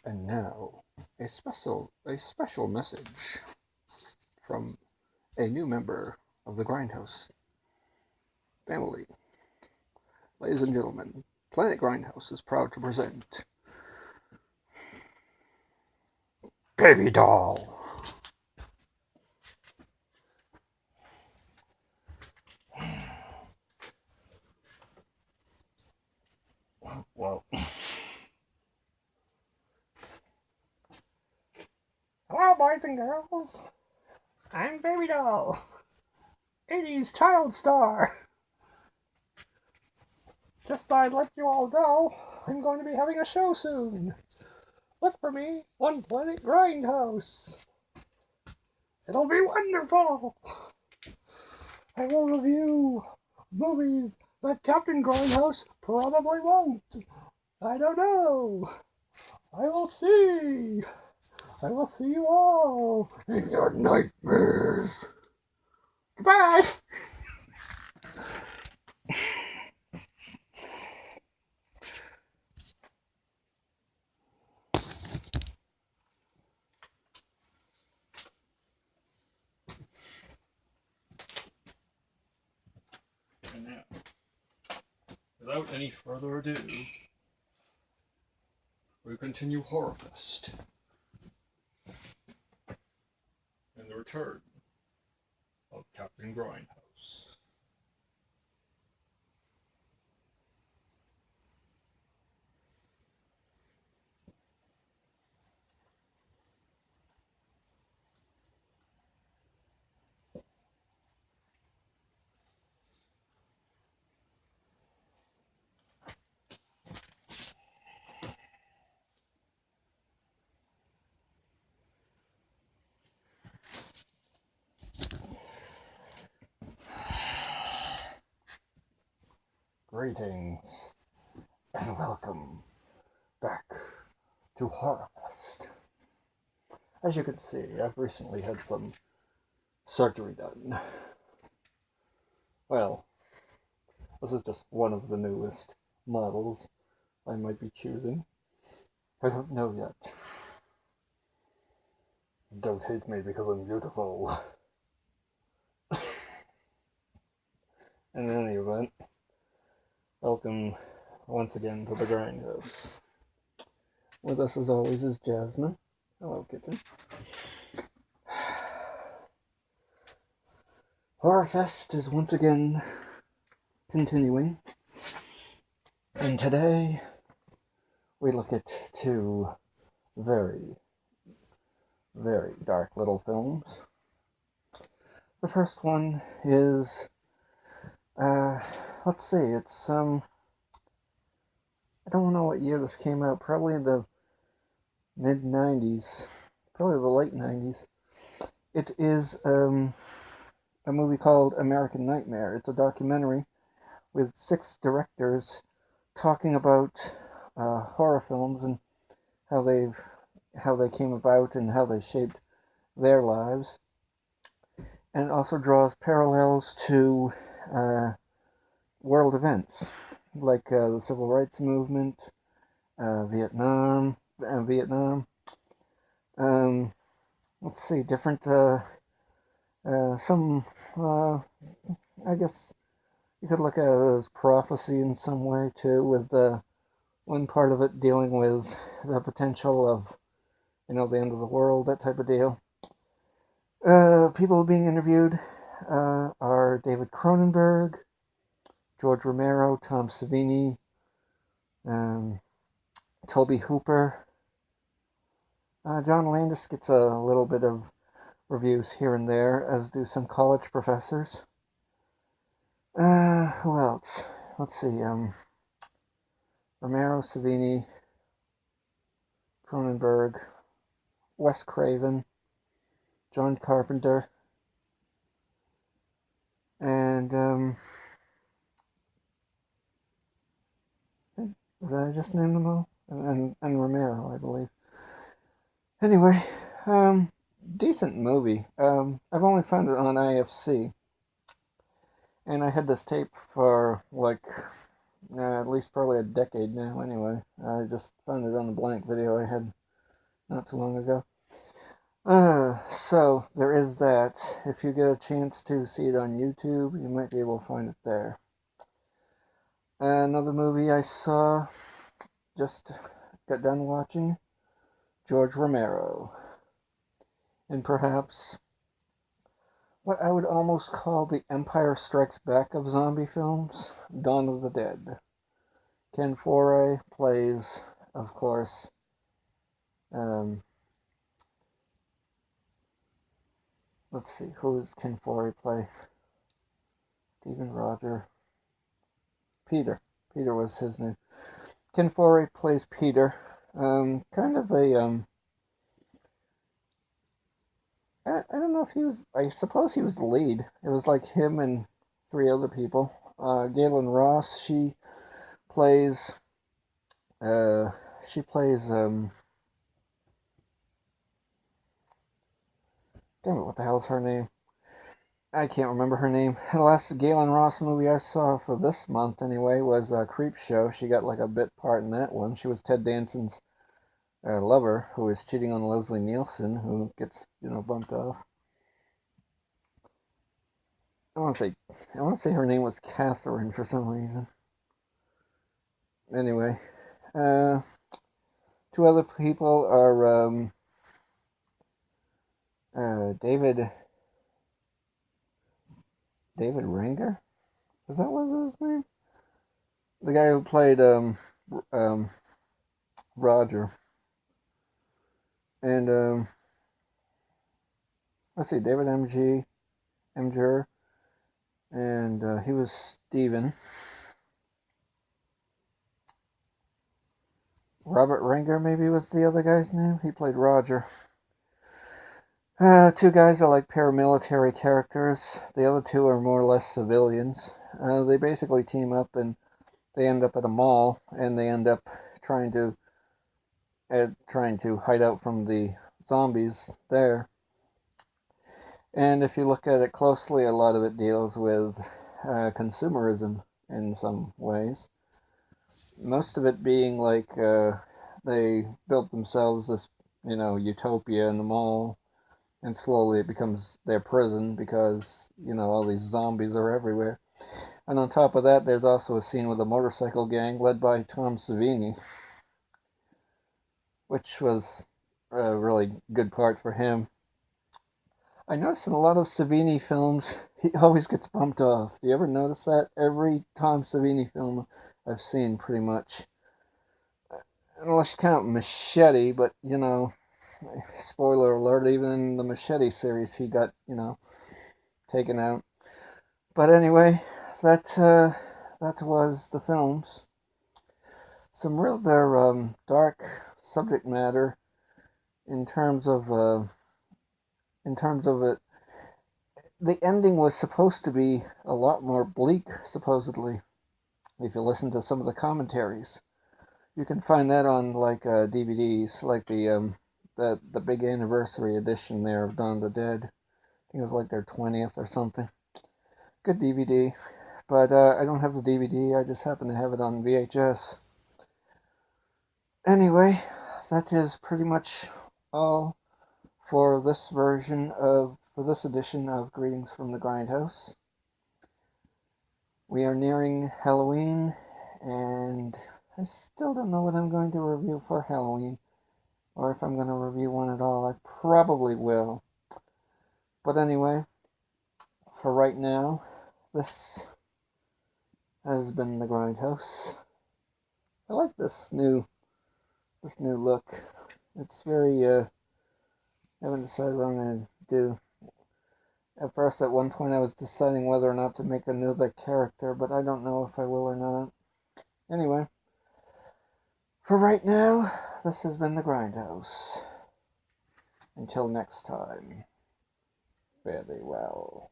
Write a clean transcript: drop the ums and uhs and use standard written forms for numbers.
And now, a special message from a new member of the Grindhouse family. Ladies and gentlemen, Planet Grindhouse is proud to present Baby Doll. Well, hello, boys and girls. I'm Baby Doll, 80s child star. Just thought I'd let you all know I'm going to be having a show soon. Look for me on Planet Grindhouse. It'll be wonderful. I will review movies that Capt.Grindhouse probably won't. I don't know. I will see. I will see you all in your nightmares. Goodbye. And now, without any further ado, we continue HorrorFest and the return of Capt.Grindhouse. Greetings and welcome back to HorrorFest. As you can see, I've recently had some surgery done. Well, this is just one of the newest models I might be choosing. I don't know yet. Don't hate me because I'm beautiful. In any event, welcome once again to the Grindhouse. With us as always is Jasmine. Hello, kitten. HorrorFest is once again continuing. And today we look at two very, very dark little films. The first one is, let's see, it's, I don't know what year this came out, probably in the mid-90s, probably the late 90s. It is, a movie called American Nightmare. It's a documentary with 6 directors talking about horror films and how they came about and how they shaped their lives, and also draws parallels to world events like the Civil Rights Movement, Vietnam. Let's see, different some I guess you could look at it as prophecy in some way too, with one part of it dealing with the potential of, the end of the world, that type of deal. People being interviewed are David Cronenberg, George Romero, Tom Savini, Toby Hooper. John Landis gets a little bit of reviews here and there, as do some college professors. Who else? Let's see, Romero, Savini, Cronenberg, Wes Craven, John Carpenter, and, did I just name them all? And Romero, I believe. Anyway, decent movie. I've only found it on IFC. And I had this tape for, at least probably a decade now, anyway. I just found it on a blank video I had not too long ago. So there is that. If you get a chance to see it on YouTube, you might be able to find it there. Another movie I saw, just got done watching, George Romero. And perhaps what I would almost call the Empire Strikes Back of zombie films, Dawn of the Dead. Ken Foree plays, of course, let's see, who's Ken Foree play? Stephen Roger. Peter. Peter was his name. Ken Foree plays Peter. Kind of a, I don't know if he was, I suppose he was the lead. It was like him and 3 other people. Galen Ross, she plays, damn it, what the hell's her name? I can't remember her name. The last Galen Ross movie I saw for this month, anyway, was Creepshow. She got like a bit part in that one. She was Ted Danson's lover, who is cheating on Leslie Nielsen, who gets, bumped off. I want to say her name was Catherine for some reason. Anyway, 2 other people are David Ranger. Was that his name? The guy who played Roger. And let's see, David Mger, and he was Steven. Robert Ranger maybe was the other guy's name. He played Roger. 2 guys are like paramilitary characters. The other 2 are more or less civilians. They basically team up and they end up at a mall, and they end up trying to hide out from the zombies there. And if you look at it closely, a lot of it deals with consumerism in some ways. Most of it being like they built themselves this, utopia in the mall, and slowly it becomes their prison because, all these zombies are everywhere. And on top of that, there's also a scene with a motorcycle gang led by Tom Savini, which was a really good part for him. I notice in a lot of Savini films, he always gets bumped off. Do you ever notice that? Every Tom Savini film I've seen, pretty much. Unless you count Machete, but, spoiler alert, even in the Machete series, he got, taken out. But anyway, that was the films. Some rather dark subject matter in terms of it. The ending was supposed to be a lot more bleak, supposedly. If you listen to some of the commentaries, you can find that on like DVDs, like the big anniversary edition there of Dawn of the Dead. I think it was like their 20th or something. Good DVD, but I don't have the DVD. I just happen to have it on VHS. Anyway, that is pretty much all for this edition of Greetings from the Grindhouse. We are nearing Halloween, and I still don't know what I'm going to review for Halloween, or if I'm going to review one at all. I probably will. But anyway, for right now, this has been the Grindhouse. I like this new look. It's very, I haven't decided what I'm going to do. At first, at one point, I was deciding whether or not to make another character, but I don't know if I will or not. Anyway, for right now, this has been the Grindhouse. Until next time, fare thee well.